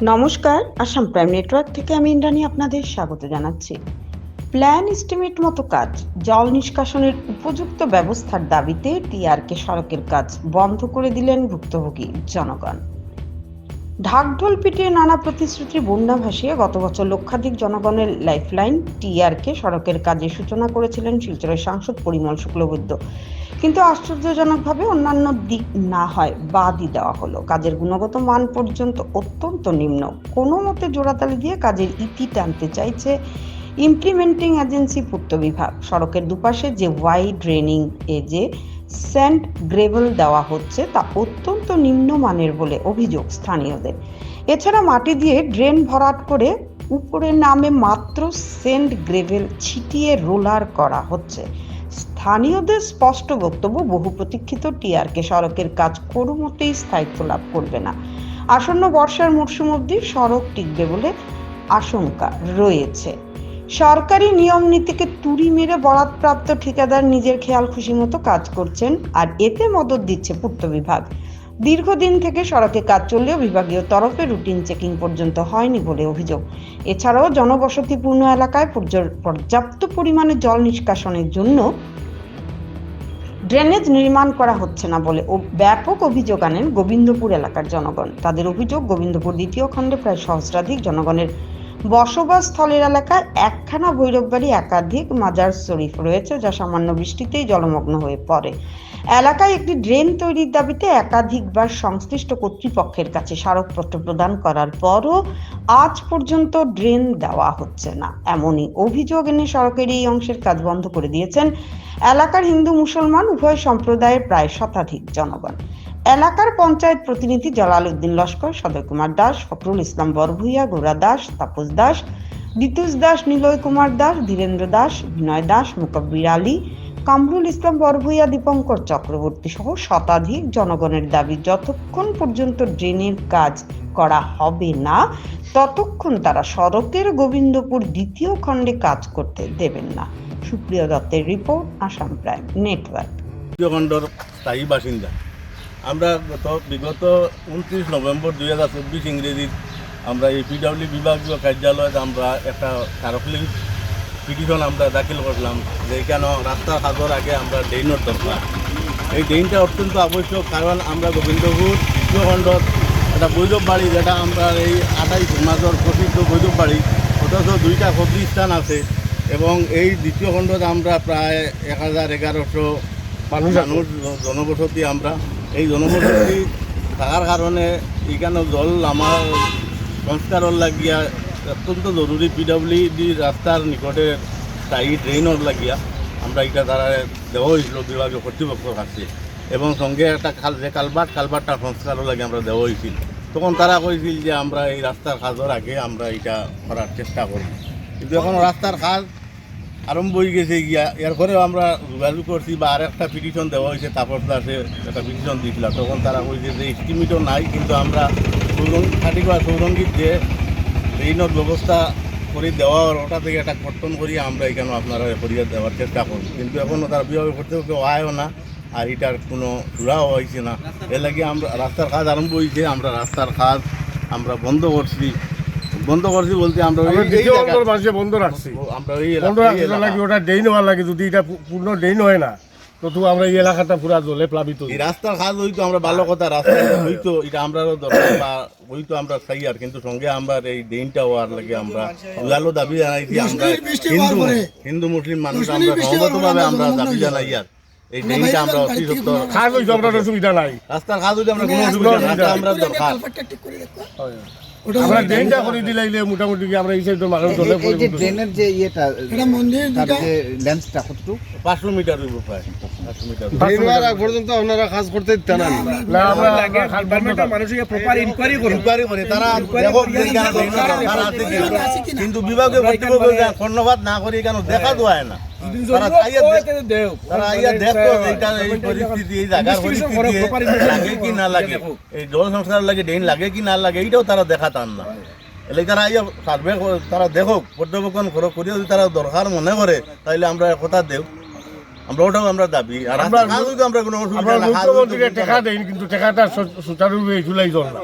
নমস্কার, Assam prime network থেকে আমি ইন্দ্রাণী আপনাদের স্বাগত জানাচ্ছি। প্ল্যান এস্টিমেট মতো কাজ, জল নিষ্কাশনের উপযুক্ত ব্যবস্থার দাবিতে টিআরকে সড়কের কাজ বন্ধ করে দিলেন ভুক্তভোগী জনগণ। ঢাকঢোল পিটিয়ে নানা প্রতিশ্রুতির বন্যা ভাসিয়ে গত বছর লক্ষাধিক জনগণের লাইফলাইন টিআরকে সড়কের কাজের সূচনা করেছিলেন শিলচরের সাংসদ পরিমল শুক্লবৈদ্য। কিন্তু আশ্চর্যজনকভাবে অন্যান্য দিক না হয় বাদই দেওয়া হলো। কাজের গুণগত মান পর্যন্ত অত্যন্ত নিম্ন। কোনো মতে জোড়াতালি দিয়ে কাজের ইতি টানতে চাইছে ইমপ্লিমেন্টিং এজেন্সি পূর্ত বিভাগ। সড়কের দুপাশে যে ওয়াইড ড্রেনিং যে স্যান্ড গ্রেভেল দেওয়া হচ্ছে তা অত্যন্ত নিম্নমানের বলে অভিযোগ স্থানীয়দের। এছাড়া মাটি দিয়ে ড্রেন ভরাট করে উপরে নামে মাত্র স্যান্ড গ্রেভেল ছিটিয়ে রোলার করা হচ্ছে। স্থানীয়দের স্পষ্ট বক্তব্য, বহু প্রতীক্ষিত টিআরকে সড়কের কাজ কোনো মতেই স্থায়িত্ব লাভ করবে না। আসন্ন বর্ষার মরশুম অবধি সড়ক টিকবে বলে আশঙ্কা রয়েছে। সরকারি নিয়ম নীতিকে তুড়ি মেরে বরাদপ্রাপ্ত ঠিকাদার নিজের খেয়াল খুশি মতো কাজ করছেন, আর এতে মদদ দিচ্ছে পূর্ত বিভাগ। দীর্ঘদিন থেকে সড়কে কাজ চললেও বিভাগীয় তরফে রুটিন চেকিং পর্যন্ত হয়নি বলে অভিযোগ। এছাড়াও জনবসতিপূর্ণ এলাকায় পর্যাপ্ত পরিমাণে জল নিষ্কাশনের জন্য ড্রেনেজ নির্মাণ করা হচ্ছে না বলে ব্যাপক অভিযোগ আনেন গোবিন্দপুর এলাকার জনগণ। তাদের অভিযোগ, গোবিন্দপুর দ্বিতীয় খণ্ডে প্রায় সহস্রাধিক জনগণের বসবাস স্থলের এলাকায় একখানা ভৈরববাড়ি, একাধিক মাজার শরীফ রয়েছে, যা সামান্য বৃষ্টিতেই জলমগ্ন হয়ে পড়ে। এলাকায় একটি ড্রেন তৈরির দাবিতে একাধিকবার সংশ্লিষ্ট কর্তৃপক্ষের কাছে স্মারকপত্র প্রদান করার পরও আজ পর্যন্ত ড্রেন দেওয়া হচ্ছে না, এমনই অভিযোগ এনে সড়কের এই অংশের কাজ বন্ধ করে দিয়েছেন এলাকার হিন্দু মুসলমান উভয় সম্প্রদায়ের প্রায় শতাধিক জনগণ। এলাকার পঞ্চায়েত প্রতিনিধি জালাল উদ্দিন লস্কর, সদয় কুমার দাস, ফখরুল ইসলাম বরভুইয়া, গৌরা দাস, তাপস দাস, দিতুস দাস, নিলয় কুমার দাস, ধীরেন্দ্র দাস, বিনয় দাস, মুকব্বির আলী, কামরুল ইসলাম বরভুইয়া, দীপঙ্কর চক্রবর্তী সহ শতাধিক জনগণের দাবি, যতক্ষণ পর্যন্ত ড্রেনের কাজ করা হবে না ততক্ষণ তারা সড়কের গোবিন্দপুর দ্বিতীয় খণ্ডে কাজ করতে দেবেন না। সুপ্রিয় দত্তের রিপোর্ট, আসাম প্রাইম নেটওয়ার্ক। দ্বিতীয় খণ্ডর স্থায়ী বাসিন্দা আমরা বিগত 29 নভেম্বর 2024 ইংরেজির আমরা এই পিডব্লিউ বিভাগীয় কার্যালয়ে আমরা একটা স্মারকলিপি পিটিশন আমরা দাখিল করলাম যে কেন রাস্তার হাজর আগে আমরা ড্রেনের দরকার। এই ড্রেনটা অত্যন্ত আবশ্যক, কারণ আমরা গোবিন্দপুর দ্বিতীয় খণ্ডর একটা বৈধব বাড়ি, যেটা আমরা এই 28 মাজর প্রসিদ্ধ বৈধব বাড়ি, অথচ 2টা কবরস্থান আছে এবং এই দ্বিতীয় খণ্ডতে আমরা প্রায় 1000-1100 মানুষ জনবসতি। আমরা এই জনবসতি থাকার কারণে এখানে জল আমার সংস্কারের লাগিয়া অত্যন্ত জরুরি। পিডব্লিউডি রাস্তার নিকটে স্থায়ী ড্রেনের লাগিয়া আমরা এটা তারা দেওয়া হয়েছিল বিভাগীয় কর্তৃপক্ষের কাছে, এবং সঙ্গে একটা যে কালভার্টটা সংস্কারও লাগে আমরা দেওয়া হয়েছিল। তখন তারা কইছিল যে আমরা এই রাস্তার কাজের আগে আমরা এটা করার চেষ্টা করি, কিন্তু এখন রাস্তার কাজ আরম্ভ হয়ে গেছে গিয়া। এরপরেও আমরা যোগাযোগ করছি বা আর একটা পিটিশন দেওয়া হয়েছে, তাপস দাসে একটা পিটিশন দিয়েছিল, তখন তারা কইছে যে এস্টিমেটও নাই, কিন্তু আমরা সৌরঙ্গীর যে ট্রেনের ব্যবস্থা করে দেওয়ার ওটা থেকে একটা কর্তন করিয়া আমরা এখানে আপনারা করিয়া দেওয়ার চেষ্টা করব, কিন্তু এখনও তারা বিভাগ করতে আয়ও না, আর এটার কোনো সুরাও হয়েছে না। এর লাগে আমরা রাস্তার কাজ আরম্ভ হয়েছে, আমরা রাস্তার কাজ আমরা বন্ধ করছি বলতে আমরা বন্ধ রাখছি ওটা ড্রেন হওয়ার লাগে। যদি এটা পূর্ণ ড্রেন হয় না তো আমরা এই এলাকাটা পুরা জলে প্লাবিত। এই রাস্তার কাজ হইতো আমরা ভালো কথা, রাস্তা হইতো এটা আমরা দরকার বা হইতো আমরা চাই, আর কিন্তু সঙ্গে আমরা এই ড্রেনটা হওয়ার লাগে আমরা ভালো দাবি জানাইছি। আমরা হিন্দু মুসলিম মানুষ আমরা সহমতভাবে আমরা দাবি জানাই, আর এই ড্রেনটা আমরা অতি সত্তর কাজ হইতো, আমরা অসুবিধা নাই। রাস্তার কাজ হইতো আমরা কোনো অসুবিধা নাই, আমরা দরকার আমরা ড্রেনটা করে দিলাইলে মোটামুটি আমরা এই সাইডে মানুষ জলে এই যে ড্রেনের যে ইয়েটা এটা মন্দির তার যে লেন্সটা কতটুকু 500 মিটার হইব, প্রায় 500 মিটার। ড্রেন হওয়ার আগ পর্যন্ত আপনারা কাজ করতে দিতে না। না আমরা গভর্নমেন্টের মানুষকে প্রপার ইনকোয়ারি করে তারা দেখো তারা আছে কি, কিন্তু বিভাগীয় কর্তৃপক্ষ ধন্যবাদ না করে কেন দেখা দেয় না। তারা আইয়া দেখো এইটা এই পরিস্থিতি, এই জায়গার পরিস্থিতি লাগে কি না লাগে, এই জল সংস্কার লাগে ড্রেন লাগে কি না লাগে, এইটাও তারা দেখাতাম না। এলে তারা আইয়া সার্ভে তারা দেখো, পর্যবেক্ষণ করে যদি তারা দরকার মনে করে তাহলে আমরা কথা দেব, আমরা ওটাও আমরা দাবি। আর আমরা কোনো অসুবিধা না, টাকা দেন কিন্তু টাকাটা সুচারুরূপে জুলাই জল না।